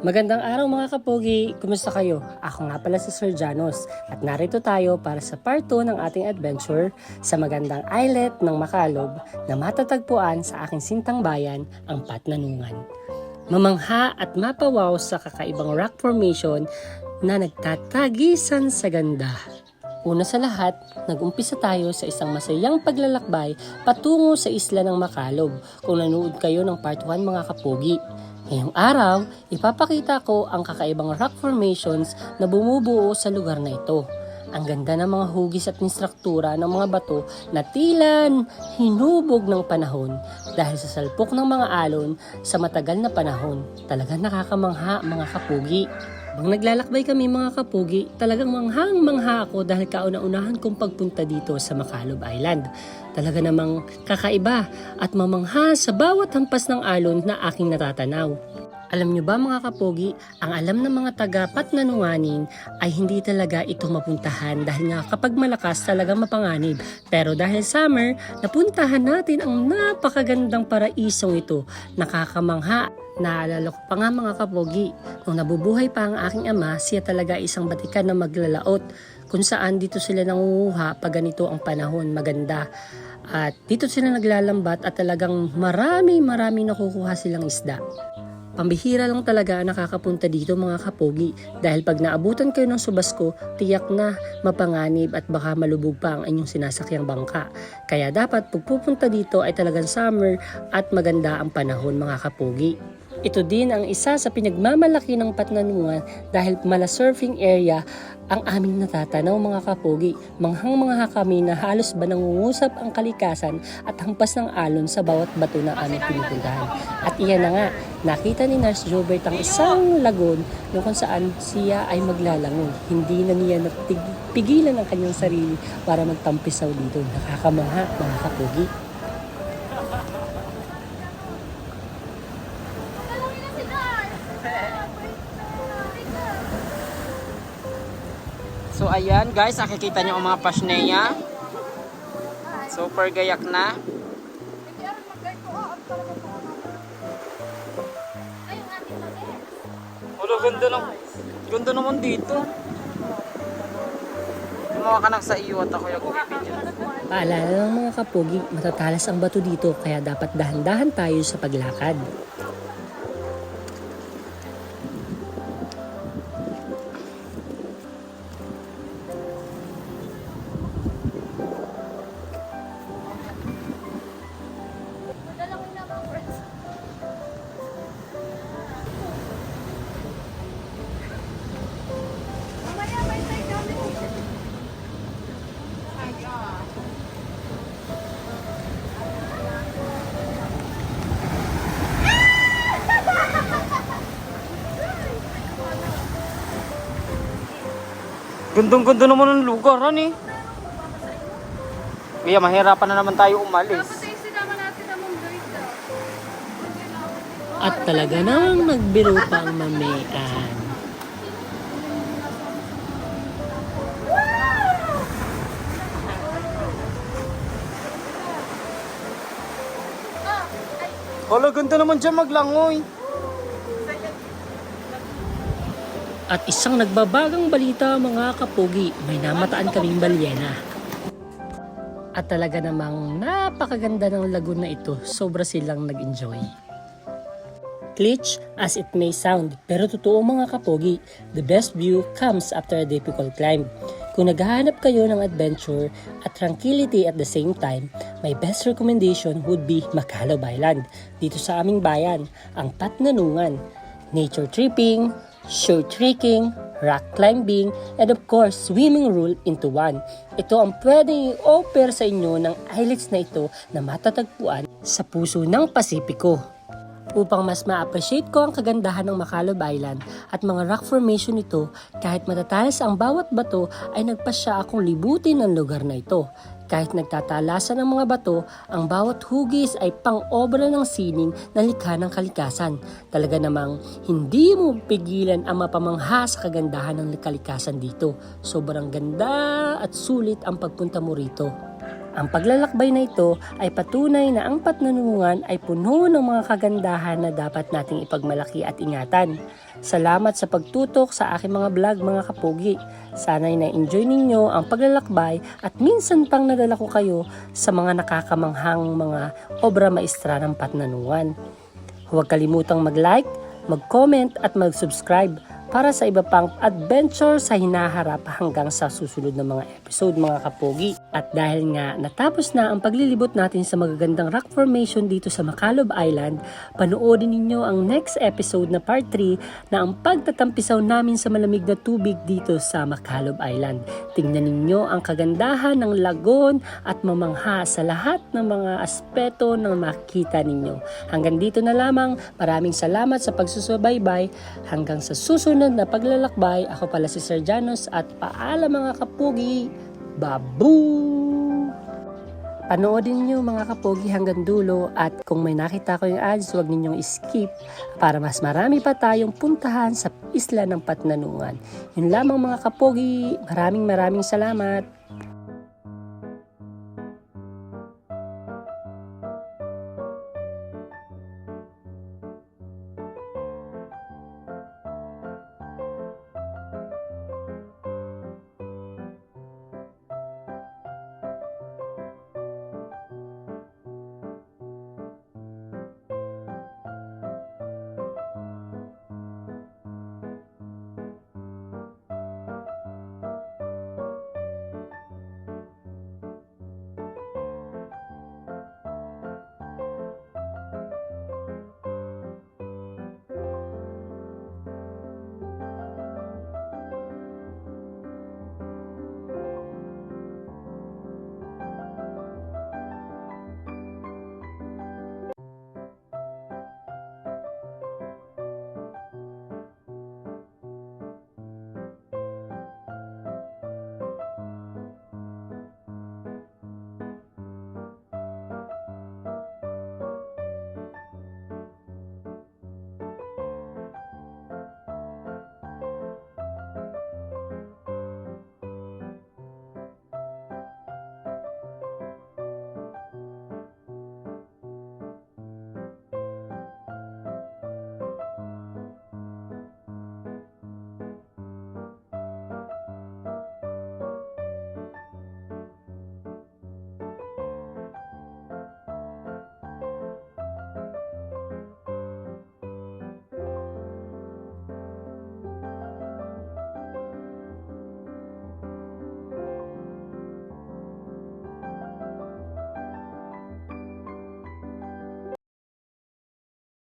Magandang araw mga kapogi! Kumusta kayo? Ako nga pala si Sir Janos at narito tayo para sa part 2 ng ating adventure sa magandang islet ng Macalob na matatagpuan sa aking sintang bayan, ang Patnanungan. Mamangha at mapawaw sa kakaibang rock formation na nagtatagisan sa ganda. Una sa lahat, nag-umpisa tayo sa isang masayang paglalakbay patungo sa isla ng Macalob kung nanood kayo ng part 1 mga kapogi. Ngayong araw, ipapakita ko ang kakaibang rock formations na bumubuo sa lugar na ito. Ang ganda ng mga hugis at instruktura ng mga bato na tila hinubog ng panahon dahil sa salpok ng mga alon sa matagal na panahon. Talagang nakakamangha mga kapugi. Habang naglalakbay kami mga kapugi, talagang manghang-mangha ako dahil kauna-unahan kong pagpunta dito sa Macalob Island. Talaga namang kakaiba at mamangha sa bawat hampas ng alon na aking natatanaw. Alam nyo ba mga kapogi, ang alam ng mga taga Patnanunganin ay hindi talaga ito mapuntahan dahil nga kapag malakas talagang mapanganib. Pero dahil summer, napuntahan natin ang napakagandang paraisong ito. Nakakamangha. Naalala ko pa nga mga kapogi, nung nabubuhay pa ang aking ama, siya talaga isang batikan na maglalaot kung saan dito sila nangunguha pag ganito ang panahon maganda. At dito sila naglalambat at talagang marami nakukuha silang isda. Pambihira lang talaga nakakapunta dito mga kapogi dahil pag naabutan kayo ng subasko, tiyak na mapanganib at baka malubog pa ang inyong sinasakyang bangka. Kaya dapat pagpupunta dito ay talagang summer at maganda ang panahon mga kapogi. Ito din ang isa sa pinagmamalaki ng Patnanungan dahil mala surfing area ang aming natatanaw mga kapogi. Manghang-mangha kami na halos ba nangungusap ang kalikasan at hampas ng alon sa bawat bato na aming pinupuntahan. At iyan na nga, nakita ni Nurse Jobert ang isang lagon kung saan siya ay maglalangoy. Hindi na niya pigilan ang kanyang sarili para magtampisaw dito. Nakakamangha mga kapogi. So ayan guys, nakikita nyo ang mga pasneya. Super gayak na. Ulo, ganda naman dito. Gumawa ka ng sa iyo at ako yung video. Paalala ng mga kapogi, matatalas ang bato dito kaya dapat dahan-dahan tayo sa paglakad. Gandang-ganda naman ang lugar, eh. Kaya mahirapan na naman tayo umalis. At talaga namang nagbiro pa ang mamayan. Hala, ganda naman dyan maglangoy. At isang nagbabagang balita mga kapogi, may namataan kaming balyena. At talaga namang napakaganda ng lagoon na ito, sobra silang nag-enjoy. Glitch as it may sound, pero totoo mga kapogi, the best view comes after a difficult climb. Kung naghahanap kayo ng adventure at tranquility at the same time, my best recommendation would be Macalob Island. Dito sa aming bayan, ang Patnanungan. Nature tripping, shore trekking, rock climbing, and of course, swimming roll into one. Ito ang pwedeng i-offer sa inyo ng islets na ito na matatagpuan sa puso ng Pasipiko. Upang mas ma-appreciate ko ang kagandahan ng Macalob Island at mga rock formation nito, kahit matatalas ang bawat bato ay nagpasya akong libutin ang lugar na ito. Kahit nagtatalasan ng mga bato, ang bawat hugis ay pang-obra ng sining na likha ng kalikasan. Talaga namang hindi mo pigilan ang mapamangha sa kagandahan ng kalikasan dito. Sobrang ganda at sulit ang pagpunta mo rito. Ang paglalakbay na ito ay patunay na ang Patnanungan ay puno ng mga kagandahan na dapat nating ipagmalaki at ingatan. Salamat sa pagtutok sa aking mga vlog mga kapugi. Sana'y na-enjoy ninyo ang paglalakbay at minsan pang nadala ko kayo sa mga nakakamanghang mga obra maestra ng Patnanungan. Huwag kalimutang mag-like, mag-comment at mag-subscribe para sa iba pang adventure sa hinaharap hanggang sa susunod na mga episode mga kapogi. At dahil nga natapos na ang paglilibot natin sa magagandang rock formation dito sa Macalob Island, panoorin ninyo ang next episode na part 3 na ang pagtatampisaw namin sa malamig na tubig dito sa Macalob Island. Tingnan ninyo ang kagandahan ng lagon at mamangha sa lahat ng mga aspeto ng makita ninyo. Hanggang dito na lamang, maraming salamat sa pagsusubaybay. Hanggang sa susunod na paglalakbay, ako pala si Sir Janos at paalam mga kapugi. Babu! Panoodin niyo mga kapogi hanggang dulo at kung may nakita ko yung ads, huwag ninyong skip para mas marami pa tayong puntahan sa isla ng Patnanungan. Yun lamang mga kapogi, maraming salamat.